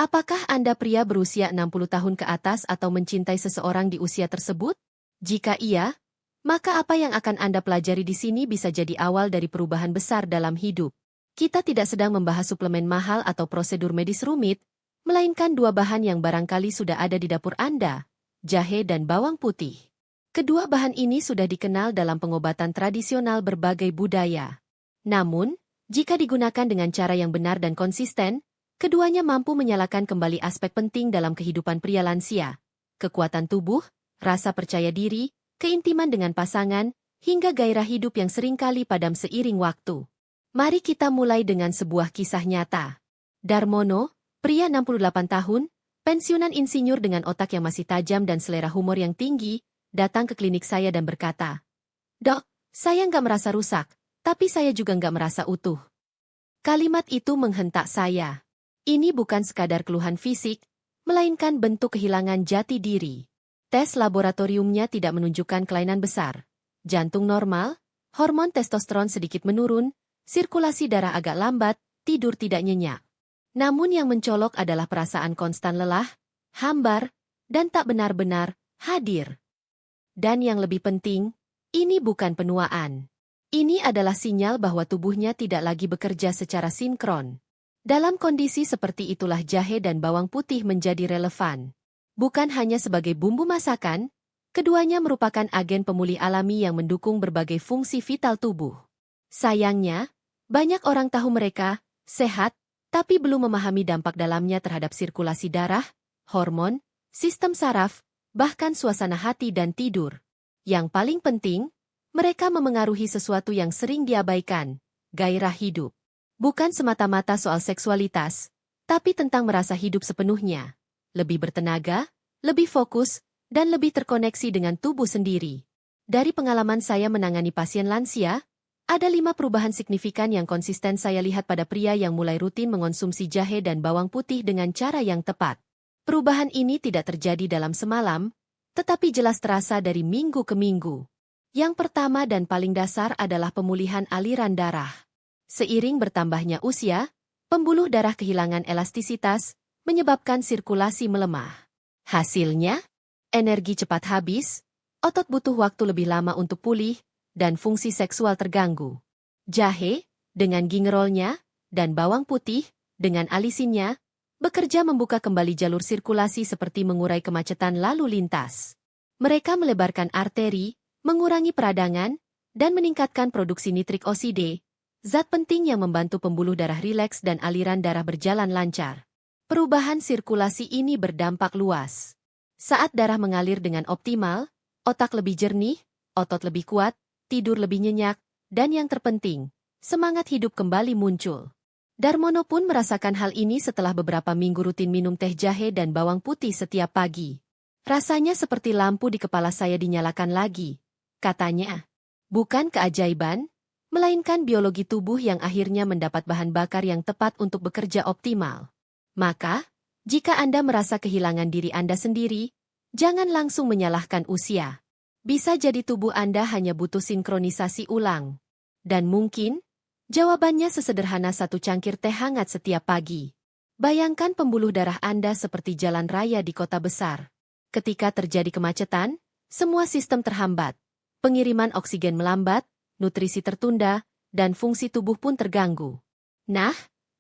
Apakah Anda pria berusia 60 tahun ke atas atau mencintai seseorang di usia tersebut? Jika iya, maka apa yang akan Anda pelajari di sini bisa jadi awal dari perubahan besar dalam hidup. Kita tidak sedang membahas suplemen mahal atau prosedur medis rumit, melainkan dua bahan yang barangkali sudah ada di dapur Anda, jahe dan bawang putih. Kedua bahan ini sudah dikenal dalam pengobatan tradisional berbagai budaya. Namun, jika digunakan dengan cara yang benar dan konsisten, keduanya mampu menyalakan kembali aspek penting dalam kehidupan pria lansia. Kekuatan tubuh, rasa percaya diri, keintiman dengan pasangan, hingga gairah hidup yang seringkali padam seiring waktu. Mari kita mulai dengan sebuah kisah nyata. Darmono, pria 68 tahun, pensiunan insinyur dengan otak yang masih tajam dan selera humor yang tinggi, datang ke klinik saya dan berkata, "Dok, saya nggak merasa rusak, tapi saya juga nggak merasa utuh." Kalimat itu menghentak saya. Ini bukan sekadar keluhan fisik, melainkan bentuk kehilangan jati diri. Tes laboratoriumnya tidak menunjukkan kelainan besar. Jantung normal, hormon testosteron sedikit menurun, sirkulasi darah agak lambat, tidur tidak nyenyak. Namun yang mencolok adalah perasaan konstan lelah, hambar, dan tak benar-benar hadir. Dan yang lebih penting, ini bukan penuaan. Ini adalah sinyal bahwa tubuhnya tidak lagi bekerja secara sinkron. Dalam kondisi seperti itulah jahe dan bawang putih menjadi relevan. Bukan hanya sebagai bumbu masakan, keduanya merupakan agen pemulih alami yang mendukung berbagai fungsi vital tubuh. Sayangnya, banyak orang tahu mereka sehat, tapi belum memahami dampak dalamnya terhadap sirkulasi darah, hormon, sistem saraf, bahkan suasana hati dan tidur. Yang paling penting, mereka memengaruhi sesuatu yang sering diabaikan, gairah hidup. Bukan semata-mata soal seksualitas, tapi tentang merasa hidup sepenuhnya. Lebih bertenaga, lebih fokus, dan lebih terkoneksi dengan tubuh sendiri. Dari pengalaman saya menangani pasien lansia, ada 5 perubahan signifikan yang konsisten saya lihat pada pria yang mulai rutin mengonsumsi jahe dan bawang putih dengan cara yang tepat. Perubahan ini tidak terjadi dalam semalam, tetapi jelas terasa dari minggu ke minggu. Yang pertama dan paling dasar adalah pemulihan aliran darah. Seiring bertambahnya usia, pembuluh darah kehilangan elastisitas, menyebabkan sirkulasi melemah. Hasilnya, energi cepat habis, otot butuh waktu lebih lama untuk pulih, dan fungsi seksual terganggu. Jahe, dengan gingerolnya, dan bawang putih, dengan alisinnya, bekerja membuka kembali jalur sirkulasi seperti mengurai kemacetan lalu lintas. Mereka melebarkan arteri, mengurangi peradangan, dan meningkatkan produksi nitrik oksida, zat penting yang membantu pembuluh darah rileks dan aliran darah berjalan lancar. Perubahan sirkulasi ini berdampak luas. Saat darah mengalir dengan optimal, otak lebih jernih, otot lebih kuat, tidur lebih nyenyak, dan yang terpenting, semangat hidup kembali muncul. Darmono pun merasakan hal ini setelah beberapa minggu rutin minum teh jahe dan bawang putih setiap pagi. Rasanya seperti lampu di kepala saya dinyalakan lagi, katanya. Bukan keajaiban, melainkan biologi tubuh yang akhirnya mendapat bahan bakar yang tepat untuk bekerja optimal. Maka, jika Anda merasa kehilangan diri Anda sendiri, jangan langsung menyalahkan usia. Bisa jadi tubuh Anda hanya butuh sinkronisasi ulang. Dan mungkin, jawabannya sesederhana satu cangkir teh hangat setiap pagi. Bayangkan pembuluh darah Anda seperti jalan raya di kota besar. Ketika terjadi kemacetan, semua sistem terhambat. Pengiriman oksigen melambat, nutrisi tertunda, dan fungsi tubuh pun terganggu. Nah,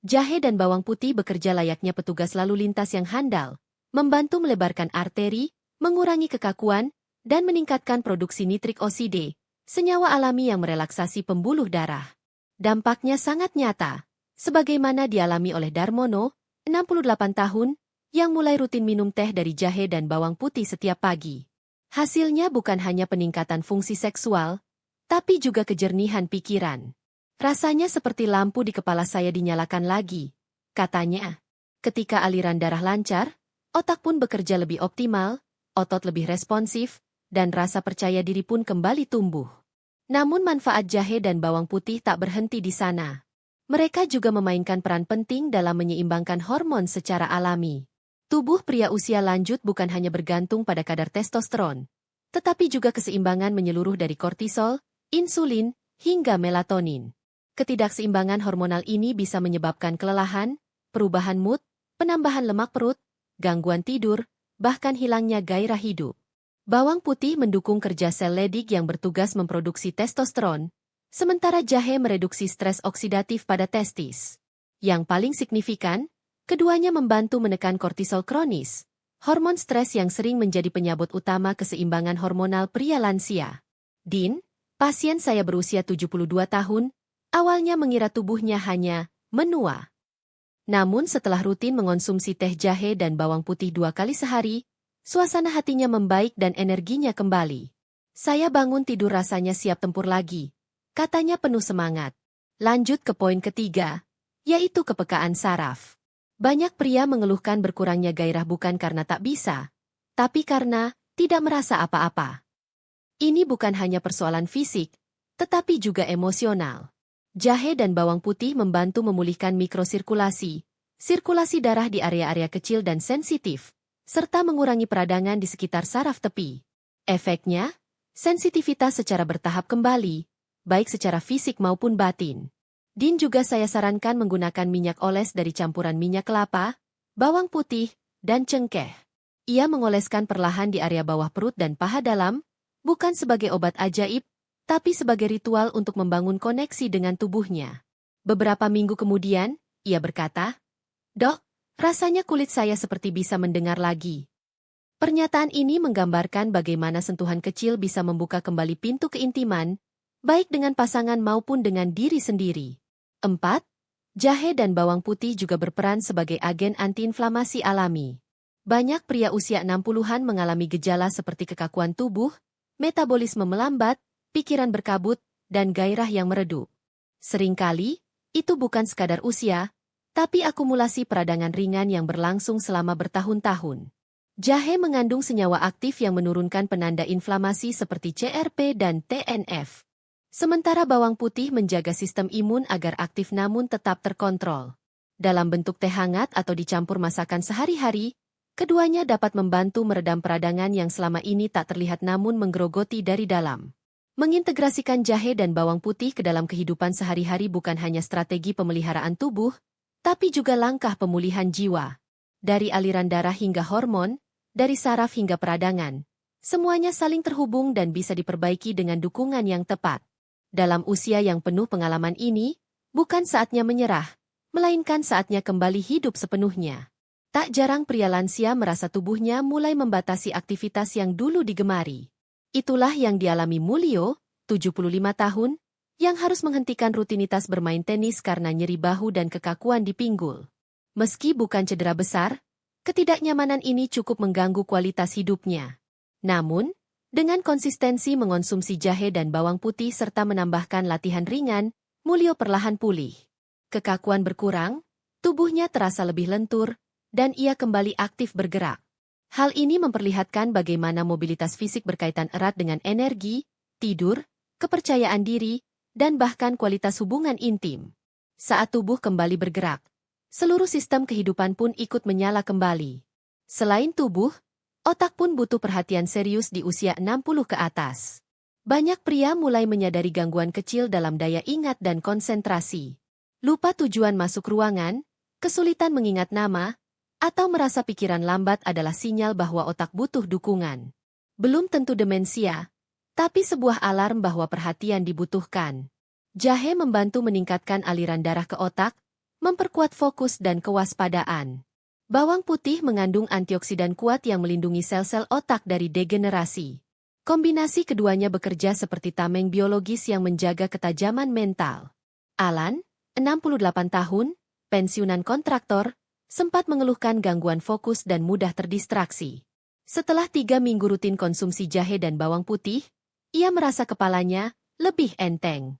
jahe dan bawang putih bekerja layaknya petugas lalu lintas yang handal, membantu melebarkan arteri, mengurangi kekakuan, dan meningkatkan produksi nitrik oksida, senyawa alami yang merelaksasi pembuluh darah. Dampaknya sangat nyata, sebagaimana dialami oleh Darmono, 68 tahun, yang mulai rutin minum teh dari jahe dan bawang putih setiap pagi. Hasilnya bukan hanya peningkatan fungsi seksual, tapi juga kejernihan pikiran. Rasanya seperti lampu di kepala saya dinyalakan lagi, katanya. Ketika aliran darah lancar, otak pun bekerja lebih optimal, otot lebih responsif, dan rasa percaya diri pun kembali tumbuh. Namun manfaat jahe dan bawang putih tak berhenti di sana. Mereka juga memainkan peran penting dalam menyeimbangkan hormon secara alami. Tubuh pria usia lanjut bukan hanya bergantung pada kadar testosteron, tetapi juga keseimbangan menyeluruh dari kortisol, insulin, hingga melatonin. Ketidakseimbangan hormonal ini bisa menyebabkan kelelahan, perubahan mood, penambahan lemak perut, gangguan tidur, bahkan hilangnya gairah hidup. Bawang putih mendukung kerja sel Leydig yang bertugas memproduksi testosteron, sementara jahe mereduksi stres oksidatif pada testis. Yang paling signifikan, keduanya membantu menekan kortisol kronis, hormon stres yang sering menjadi penyabut utama keseimbangan hormonal pria lansia. Din, pasien saya berusia 72 tahun, awalnya mengira tubuhnya hanya menua. Namun setelah rutin mengonsumsi teh jahe dan bawang putih 2 kali sehari, suasana hatinya membaik dan energinya kembali. Saya bangun tidur rasanya siap tempur lagi, katanya penuh semangat. Lanjut ke poin ketiga, yaitu kepekaan saraf. Banyak pria mengeluhkan berkurangnya gairah bukan karena tak bisa, tapi karena tidak merasa apa-apa. Ini bukan hanya persoalan fisik, tetapi juga emosional. Jahe dan bawang putih membantu memulihkan mikrosirkulasi, sirkulasi darah di area-area kecil dan sensitif, serta mengurangi peradangan di sekitar saraf tepi. Efeknya, sensitivitas secara bertahap kembali, baik secara fisik maupun batin. Din juga saya sarankan menggunakan minyak oles dari campuran minyak kelapa, bawang putih, dan cengkeh. Ia mengoleskan perlahan di area bawah perut dan paha dalam, bukan sebagai obat ajaib, tapi sebagai ritual untuk membangun koneksi dengan tubuhnya. Beberapa minggu kemudian, ia berkata, "Dok, rasanya kulit saya seperti bisa mendengar lagi." Pernyataan ini menggambarkan bagaimana sentuhan kecil bisa membuka kembali pintu keintiman, baik dengan pasangan maupun dengan diri sendiri. 4. Jahe dan bawang putih juga berperan sebagai agen antiinflamasi alami. Banyak pria usia 60-an mengalami gejala seperti kekakuan tubuh, metabolisme melambat, pikiran berkabut, dan gairah yang meredup. Seringkali, itu bukan sekadar usia, tapi akumulasi peradangan ringan yang berlangsung selama bertahun-tahun. Jahe mengandung senyawa aktif yang menurunkan penanda inflamasi seperti CRP dan TNF. Sementara bawang putih menjaga sistem imun agar aktif namun tetap terkontrol. Dalam bentuk teh hangat atau dicampur masakan sehari-hari, keduanya dapat membantu meredam peradangan yang selama ini tak terlihat namun menggerogoti dari dalam. Mengintegrasikan jahe dan bawang putih ke dalam kehidupan sehari-hari bukan hanya strategi pemeliharaan tubuh, tapi juga langkah pemulihan jiwa. Dari aliran darah hingga hormon, dari saraf hingga peradangan, semuanya saling terhubung dan bisa diperbaiki dengan dukungan yang tepat. Dalam usia yang penuh pengalaman ini, bukan saatnya menyerah, melainkan saatnya kembali hidup sepenuhnya. Tak jarang pria lansia merasa tubuhnya mulai membatasi aktivitas yang dulu digemari. Itulah yang dialami Mulyo, 75 tahun, yang harus menghentikan rutinitas bermain tenis karena nyeri bahu dan kekakuan di pinggul. Meski bukan cedera besar, ketidaknyamanan ini cukup mengganggu kualitas hidupnya. Namun, dengan konsistensi mengonsumsi jahe dan bawang putih serta menambahkan latihan ringan, Mulyo perlahan pulih. Kekakuan berkurang, tubuhnya terasa lebih lentur, dan ia kembali aktif bergerak. Hal ini memperlihatkan bagaimana mobilitas fisik berkaitan erat dengan energi, tidur, kepercayaan diri, dan bahkan kualitas hubungan intim. Saat tubuh kembali bergerak, seluruh sistem kehidupan pun ikut menyala kembali. Selain tubuh, otak pun butuh perhatian serius di usia 60 ke atas. Banyak pria mulai menyadari gangguan kecil dalam daya ingat dan konsentrasi. Lupa tujuan masuk ruangan, kesulitan mengingat nama, atau merasa pikiran lambat adalah sinyal bahwa otak butuh dukungan. Belum tentu demensia, tapi sebuah alarm bahwa perhatian dibutuhkan. Jahe membantu meningkatkan aliran darah ke otak, memperkuat fokus dan kewaspadaan. Bawang putih mengandung antioksidan kuat yang melindungi sel-sel otak dari degenerasi. Kombinasi keduanya bekerja seperti tameng biologis yang menjaga ketajaman mental. Alan, 68 tahun, pensiunan kontraktor, sempat mengeluhkan gangguan fokus dan mudah terdistraksi. Setelah 3 minggu rutin konsumsi jahe dan bawang putih, ia merasa kepalanya lebih enteng.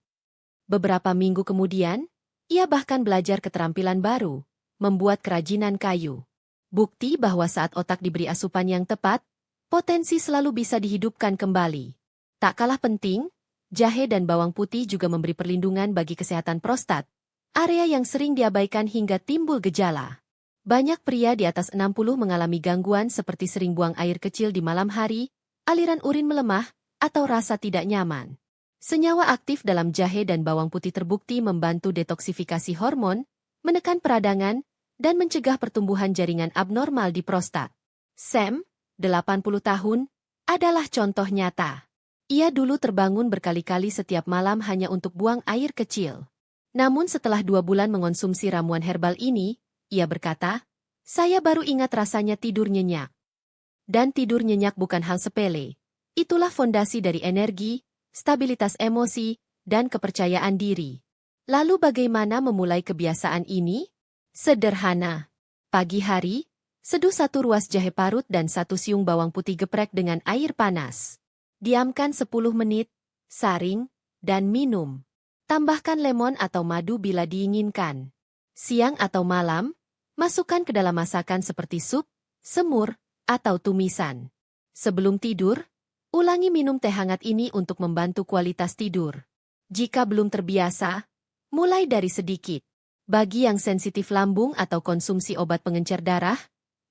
Beberapa minggu kemudian, ia bahkan belajar keterampilan baru, membuat kerajinan kayu. Bukti bahwa saat otak diberi asupan yang tepat, potensi selalu bisa dihidupkan kembali. Tak kalah penting, jahe dan bawang putih juga memberi perlindungan bagi kesehatan prostat, area yang sering diabaikan hingga timbul gejala. Banyak pria di atas 60 mengalami gangguan seperti sering buang air kecil di malam hari, aliran urin melemah, atau rasa tidak nyaman. Senyawa aktif dalam jahe dan bawang putih terbukti membantu detoksifikasi hormon, menekan peradangan, dan mencegah pertumbuhan jaringan abnormal di prostat. Sam, 80 tahun, adalah contoh nyata. Ia dulu terbangun berkali-kali setiap malam hanya untuk buang air kecil. Namun setelah 2 bulan mengonsumsi ramuan herbal ini, ia berkata, "Saya baru ingat rasanya tidur nyenyak." Dan tidur nyenyak bukan hal sepele. Itulah fondasi dari energi, stabilitas emosi, dan kepercayaan diri. Lalu bagaimana memulai kebiasaan ini? Sederhana. Pagi hari, seduh 1 ruas jahe parut dan 1 siung bawang putih geprek dengan air panas. Diamkan 10 menit, saring, dan minum. Tambahkan lemon atau madu bila diinginkan. Siang atau malam, masukkan ke dalam masakan seperti sup, semur, atau tumisan. Sebelum tidur, ulangi minum teh hangat ini untuk membantu kualitas tidur. Jika belum terbiasa, mulai dari sedikit. Bagi yang sensitif lambung atau konsumsi obat pengencer darah,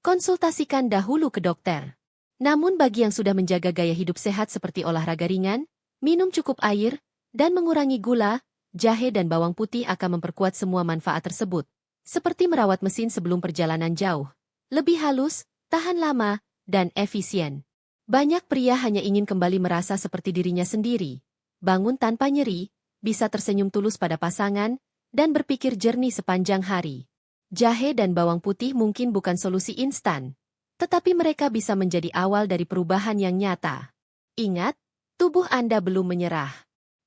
konsultasikan dahulu ke dokter. Namun bagi yang sudah menjaga gaya hidup sehat seperti olahraga ringan, minum cukup air, dan mengurangi gula, jahe dan bawang putih akan memperkuat semua manfaat tersebut. Seperti merawat mesin sebelum perjalanan jauh. Lebih halus, tahan lama, dan efisien. Banyak pria hanya ingin kembali merasa seperti dirinya sendiri. Bangun tanpa nyeri, bisa tersenyum tulus pada pasangan, dan berpikir jernih sepanjang hari. Jahe dan bawang putih mungkin bukan solusi instan, tetapi mereka bisa menjadi awal dari perubahan yang nyata. Ingat, tubuh Anda belum menyerah.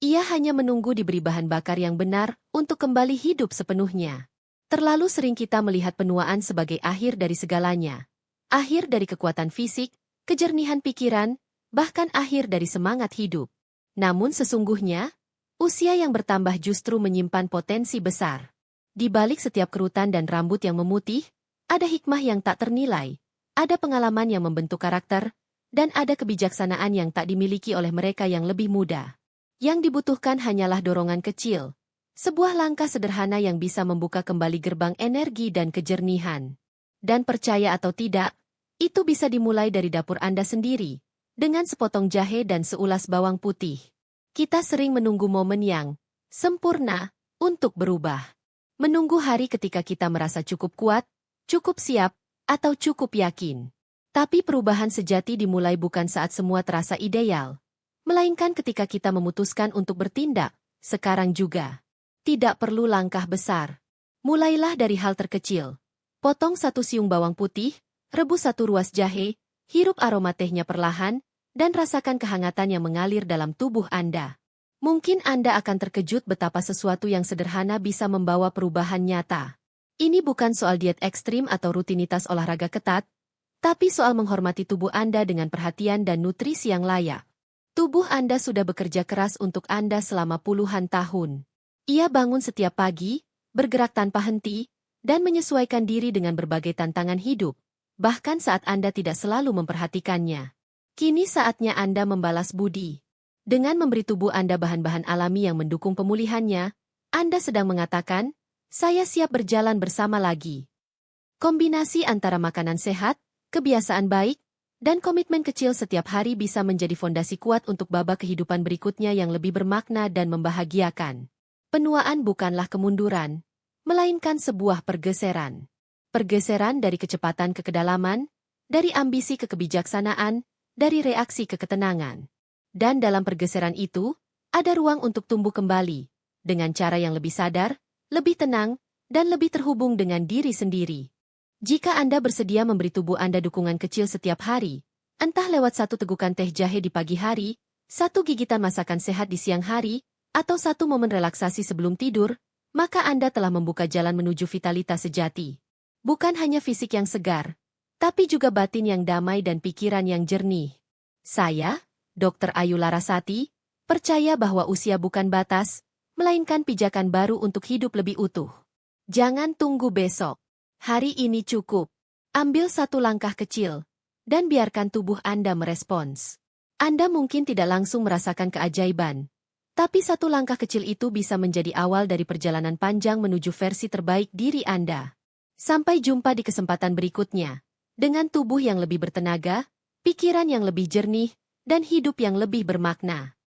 Ia hanya menunggu diberi bahan bakar yang benar untuk kembali hidup sepenuhnya. Terlalu sering kita melihat penuaan sebagai akhir dari segalanya. Akhir dari kekuatan fisik, kejernihan pikiran, bahkan akhir dari semangat hidup. Namun sesungguhnya, usia yang bertambah justru menyimpan potensi besar. Di balik setiap kerutan dan rambut yang memutih, ada hikmah yang tak ternilai, ada pengalaman yang membentuk karakter, dan ada kebijaksanaan yang tak dimiliki oleh mereka yang lebih muda. Yang dibutuhkan hanyalah dorongan kecil, sebuah langkah sederhana yang bisa membuka kembali gerbang energi dan kejernihan. Dan percaya atau tidak, itu bisa dimulai dari dapur Anda sendiri, dengan sepotong jahe dan seulas bawang putih. Kita sering menunggu momen yang sempurna untuk berubah. Menunggu hari ketika kita merasa cukup kuat, cukup siap, atau cukup yakin. Tapi perubahan sejati dimulai bukan saat semua terasa ideal, melainkan ketika kita memutuskan untuk bertindak, sekarang juga. Tidak perlu langkah besar. Mulailah dari hal terkecil. Potong 1 siung bawang putih, rebus 1 ruas jahe, hirup aroma tehnya perlahan, dan rasakan kehangatan yang mengalir dalam tubuh Anda. Mungkin Anda akan terkejut betapa sesuatu yang sederhana bisa membawa perubahan nyata. Ini bukan soal diet ekstrim atau rutinitas olahraga ketat, tapi soal menghormati tubuh Anda dengan perhatian dan nutrisi yang layak. Tubuh Anda sudah bekerja keras untuk Anda selama puluhan tahun. Ia bangun setiap pagi, bergerak tanpa henti, dan menyesuaikan diri dengan berbagai tantangan hidup, bahkan saat Anda tidak selalu memperhatikannya. Kini saatnya Anda membalas budi. Dengan memberi tubuh Anda bahan-bahan alami yang mendukung pemulihannya, Anda sedang mengatakan, "Saya siap berjalan bersama lagi." Kombinasi antara makanan sehat, kebiasaan baik, dan komitmen kecil setiap hari bisa menjadi fondasi kuat untuk babak kehidupan berikutnya yang lebih bermakna dan membahagiakan. Penuaan bukanlah kemunduran, melainkan sebuah pergeseran. Pergeseran dari kecepatan ke kedalaman, dari ambisi ke kebijaksanaan, dari reaksi ke ketenangan. Dan dalam pergeseran itu, ada ruang untuk tumbuh kembali, dengan cara yang lebih sadar, lebih tenang, dan lebih terhubung dengan diri sendiri. Jika Anda bersedia memberi tubuh Anda dukungan kecil setiap hari, entah lewat 1 tegukan teh jahe di pagi hari, 1 gigitan masakan sehat di siang hari, atau 1 momen relaksasi sebelum tidur, maka Anda telah membuka jalan menuju vitalitas sejati. Bukan hanya fisik yang segar, tapi juga batin yang damai dan pikiran yang jernih. Saya, Dr. Ayu Larasati, percaya bahwa usia bukan batas, melainkan pijakan baru untuk hidup lebih utuh. Jangan tunggu besok. Hari ini cukup. Ambil 1 langkah kecil, dan biarkan tubuh Anda merespons. Anda mungkin tidak langsung merasakan keajaiban, tapi 1 langkah kecil itu bisa menjadi awal dari perjalanan panjang menuju versi terbaik diri Anda. Sampai jumpa di kesempatan berikutnya. Dengan tubuh yang lebih bertenaga, pikiran yang lebih jernih, dan hidup yang lebih bermakna.